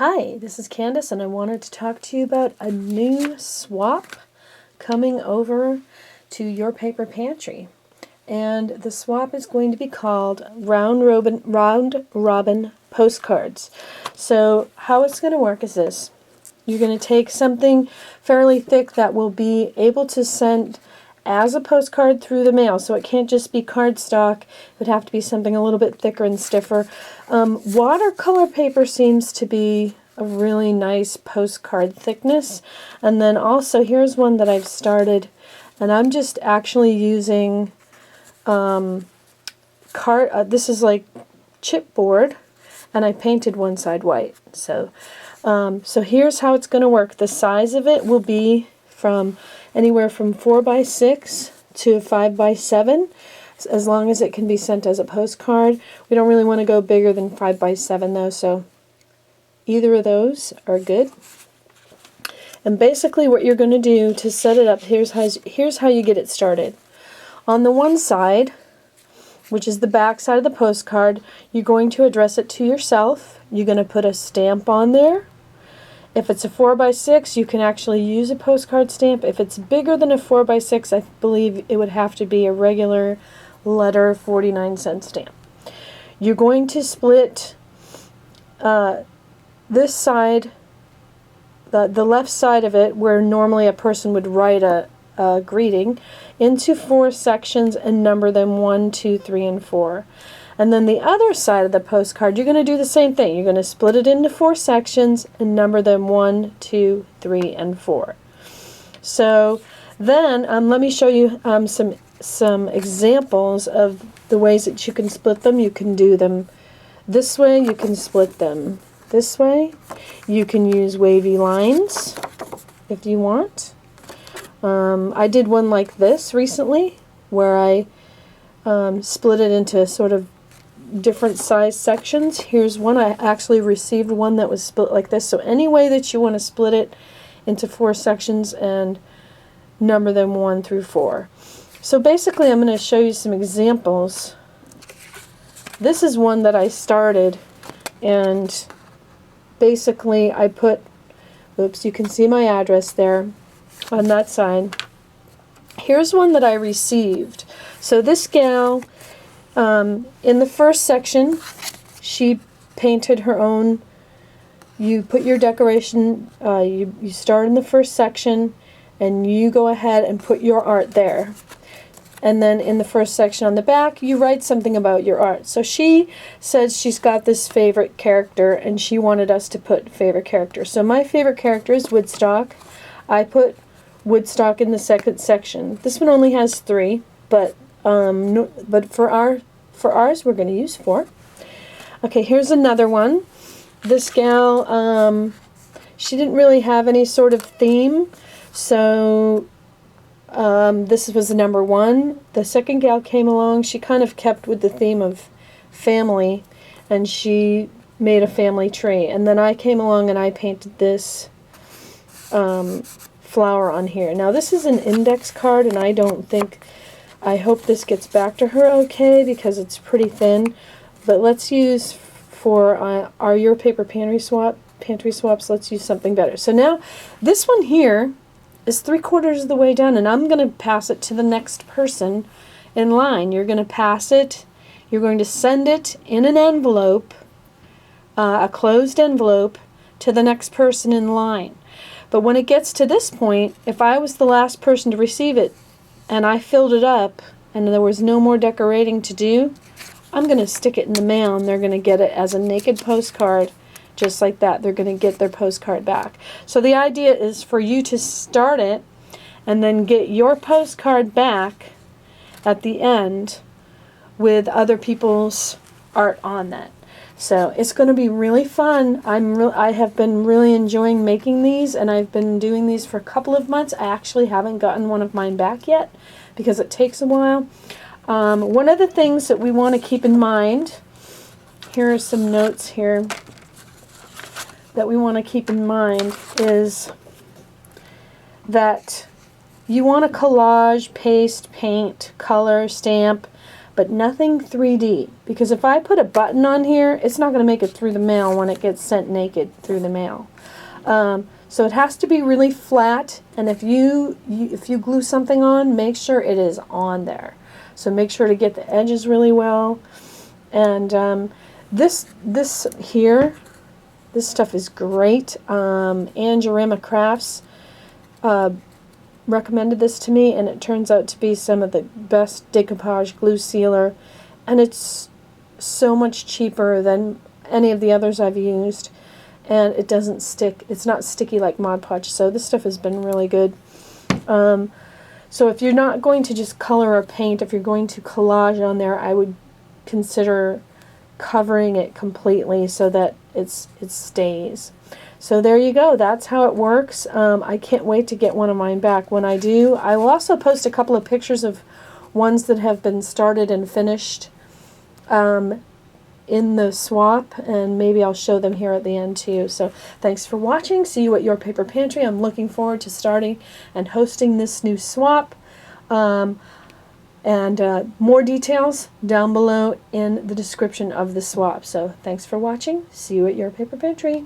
Hi, this is Candace, and I wanted to talk to you about a new swap coming over to your Paper Pantry. And the swap is going to be called Round Robin Postcards. So how it's going to work is this. You're going to take something fairly thick that will be able to send as a postcard through the mail. So it can't just be cardstock. It would have to be something a little bit thicker and stiffer. Watercolor paper seems to be a really nice postcard thickness. And then also, here's one that I've started, and I'm just actually using this is like chipboard, and I painted one side white. So here's how it's going to work. The size of it will be from anywhere from 4x6 to 5x7, as long as it can be sent as a postcard. We don't really want to go bigger than 5x7 though, so either of those are good. And basically what you're going to do to set it up, here's how you get it started. On the one side, which is the back side of the postcard, you're going to address it to yourself. You're going to put a stamp on there. If it's a 4x6, you can actually use a postcard stamp. If it's bigger than a 4x6, I believe it would have to be a regular letter 49-cent stamp. You're going to split this side, the left side of it, where normally a person would write a greeting, into 4 sections and number them 1, 2, 3, and 4. And then the other side of the postcard, you're going to do the same thing. You're going to split it into 4 sections and number them 1, 2, 3, and 4. So then let me show you some examples of the ways that you can split them. You can do them this way. You can split them this way. You can use wavy lines if you want. I did one like this recently where I split it into sort of different size sections. Here's one. I actually received one that was split like this. So any way that you want to split it into 4 sections and number them 1 through 4. So basically I'm going to show you some examples. This is one that I started, and basically I put, oops, you can see my address there on that side. Here's one that I received. So this gal, in the first section, she painted her own. You put your decoration, you start in the first section, and you go ahead and put your art there. And then in the first section on the back, you write something about your art. So she says she's got this favorite character, and she wanted us to put favorite character. So my favorite character is Woodstock. I put Woodstock in the second section. This one only has 3, but for ours we're going to use 4. Okay, here's another one. This gal, she didn't really have any sort of theme, so this was number 1. The second gal came along. She kind of kept with the theme of family, and she made a family tree. And then I came along and I painted this flower on here. Now this is an index card, and I hope this gets back to her okay because it's pretty thin. But let's use for your Paper Pantry swaps, let's use something better. So now this one here is 3/4 of the way done, and I'm going to pass it to the next person in line. You're going to pass it, you're going to send it in an envelope, a closed envelope, to the next person in line. But when it gets to this point, if I was the last person to receive it and I filled it up and there was no more decorating to do, I'm going to stick it in the mail, and they're going to get it as a naked postcard, just like that. They're going to get their postcard back. So the idea is for you to start it and then get your postcard back at the end with other people's art on that. So it's going to be really fun. I have been really enjoying making these, and I've been doing these for a couple of months. I actually haven't gotten one of mine back yet because it takes a while. One of the things that we want to keep in mind, here are some notes here that we want to keep in mind, is that you want to collage, paste, paint, color, stamp, but nothing 3D, because if I put a button on here, it's not going to make it through the mail when it gets sent naked through the mail. So it has to be really flat, and if you glue something on, make sure it is on there. So make sure to get the edges really well. And this here, this stuff is great. Angelina Crafts recommended this to me, and it turns out to be some of the best decoupage glue sealer, and it's so much cheaper than any of the others I've used, and it doesn't stick. It's not sticky like Mod Podge, so this stuff has been really good. So if you're not going to just color or paint, if you're going to collage on there, I would consider covering it completely so that it stays. So there you go. That's how it works. I can't wait to get one of mine back. When I do, I will also post a couple of pictures of ones that have been started and finished in the swap, and maybe I'll show them here at the end too. So thanks for watching. See you at your Paper Pantry. I'm looking forward to starting and hosting this new swap. And more details down below in the description of the swap. So thanks for watching. See you at your Paper Pantry.